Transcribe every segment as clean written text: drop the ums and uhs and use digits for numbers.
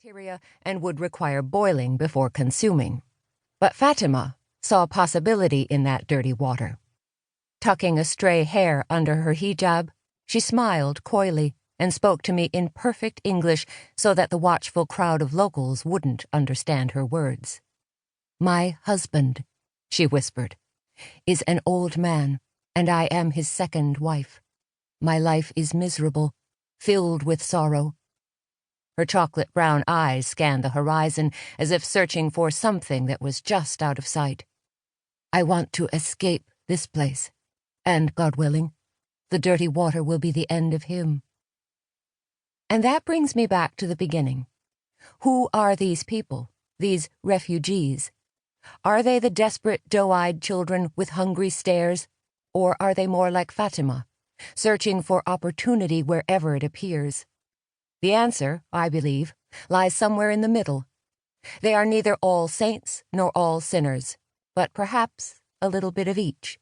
bacteria and would require boiling before consuming. But Fatima saw possibility in that dirty water. Tucking a stray hair under her hijab, she smiled coyly and spoke to me in perfect English so that the watchful crowd of locals wouldn't understand her words. "My husband," she whispered, "is an old man, and I am his second wife. My life is miserable, filled with sorrow." Her chocolate-brown eyes scanned the horizon as if searching for something that was just out of sight. "I want to escape this place, and, God willing, the dirty water will be the end of him." And that brings me back to the beginning. Who are these people, these refugees? Are they the desperate, doe-eyed children with hungry stares, or are they more like Fatima, searching for opportunity wherever it appears? The answer, I believe, lies somewhere in the middle. They are neither all saints nor all sinners, but perhaps a little bit of each.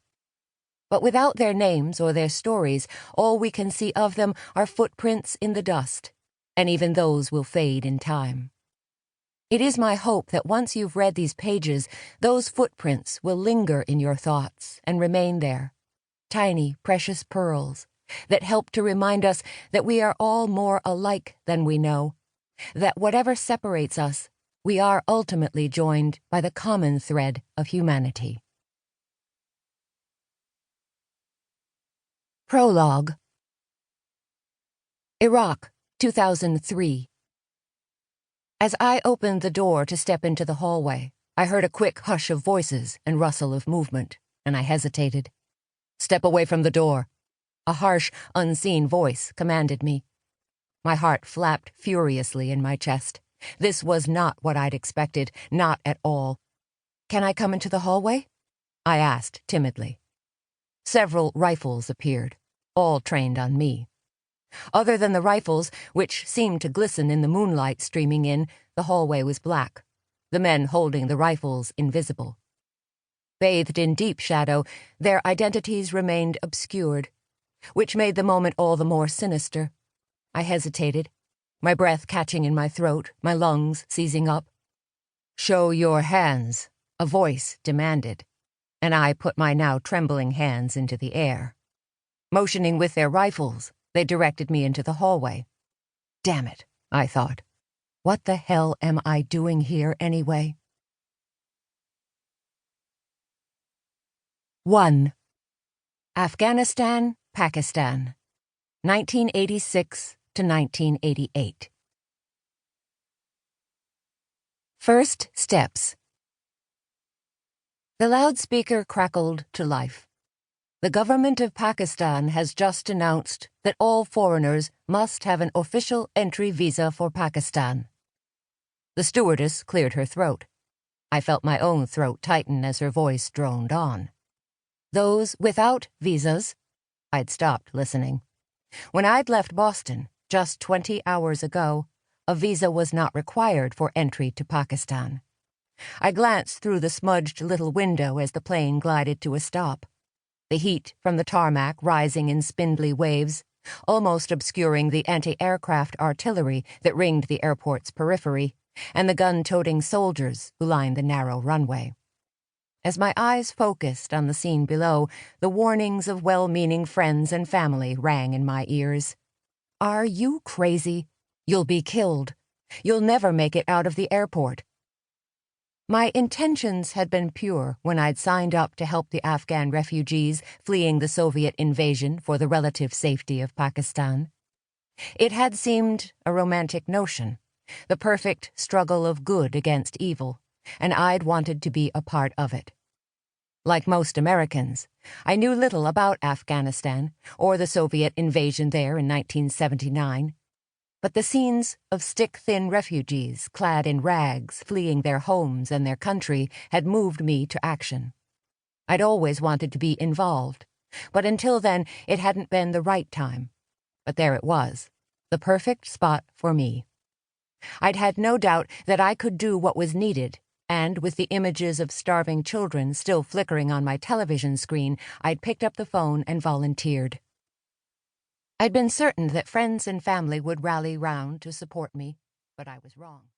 But without their names or their stories, all we can see of them are footprints in the dust, and even those will fade in time. It is my hope that once you've read these pages, those footprints will linger in your thoughts and remain there, tiny, precious pearls that help to remind us that we are all more alike than we know, that whatever separates us, we are ultimately joined by the common thread of humanity. Prologue. Iraq, 2003. As I opened the door to step into the hallway, I heard a quick hush of voices and rustle of movement, and I hesitated. "Step away from the door," a harsh, unseen voice commanded me. My heart flapped furiously in my chest. This was not what I'd expected, not at all. "Can I come into the hallway?" I asked timidly. Several rifles appeared, all trained on me. Other than the rifles, which seemed to glisten in the moonlight streaming in, the hallway was black, the men holding the rifles invisible. Bathed in deep shadow, their identities remained obscured, which made the moment all the more sinister. I hesitated, my breath catching in my throat, my lungs seizing up. "Show your hands," a voice demanded, and I put my now trembling hands into the air. Motioning with their rifles, they directed me into the hallway. Damn it, I thought. What the hell am I doing here anyway? 1. Afghanistan, Pakistan, 1986 to 1988. First steps. The loudspeaker crackled to life. The government of Pakistan has just announced that all foreigners must have an official entry visa for Pakistan. The stewardess cleared her throat. I felt my own throat tighten as her voice droned on. Those without visas. I'd stopped listening. When I'd left Boston, just 20 hours ago, a visa was not required for entry to Pakistan. I glanced through the smudged little window as the plane glided to a stop. The heat from the tarmac rising in spindly waves, almost obscuring the anti-aircraft artillery that ringed the airport's periphery, and the gun-toting soldiers who lined the narrow runway. As my eyes focused on the scene below, the warnings of well-meaning friends and family rang in my ears. "Are you crazy? You'll be killed. You'll never make it out of the airport." My intentions had been pure when I'd signed up to help the Afghan refugees fleeing the Soviet invasion for the relative safety of Pakistan. It had seemed a romantic notion, the perfect struggle of good against evil, and I'd wanted to be a part of it. Like most Americans, I knew little about Afghanistan or the Soviet invasion there in 1979. But the scenes of stick-thin refugees clad in rags fleeing their homes and their country had moved me to action. I'd always wanted to be involved, but until then it hadn't been the right time. But there it was, the perfect spot for me. I'd had no doubt that I could do what was needed, and with the images of starving children still flickering on my television screen, I'd picked up the phone and volunteered. I'd been certain that friends and family would rally round to support me, But I was wrong.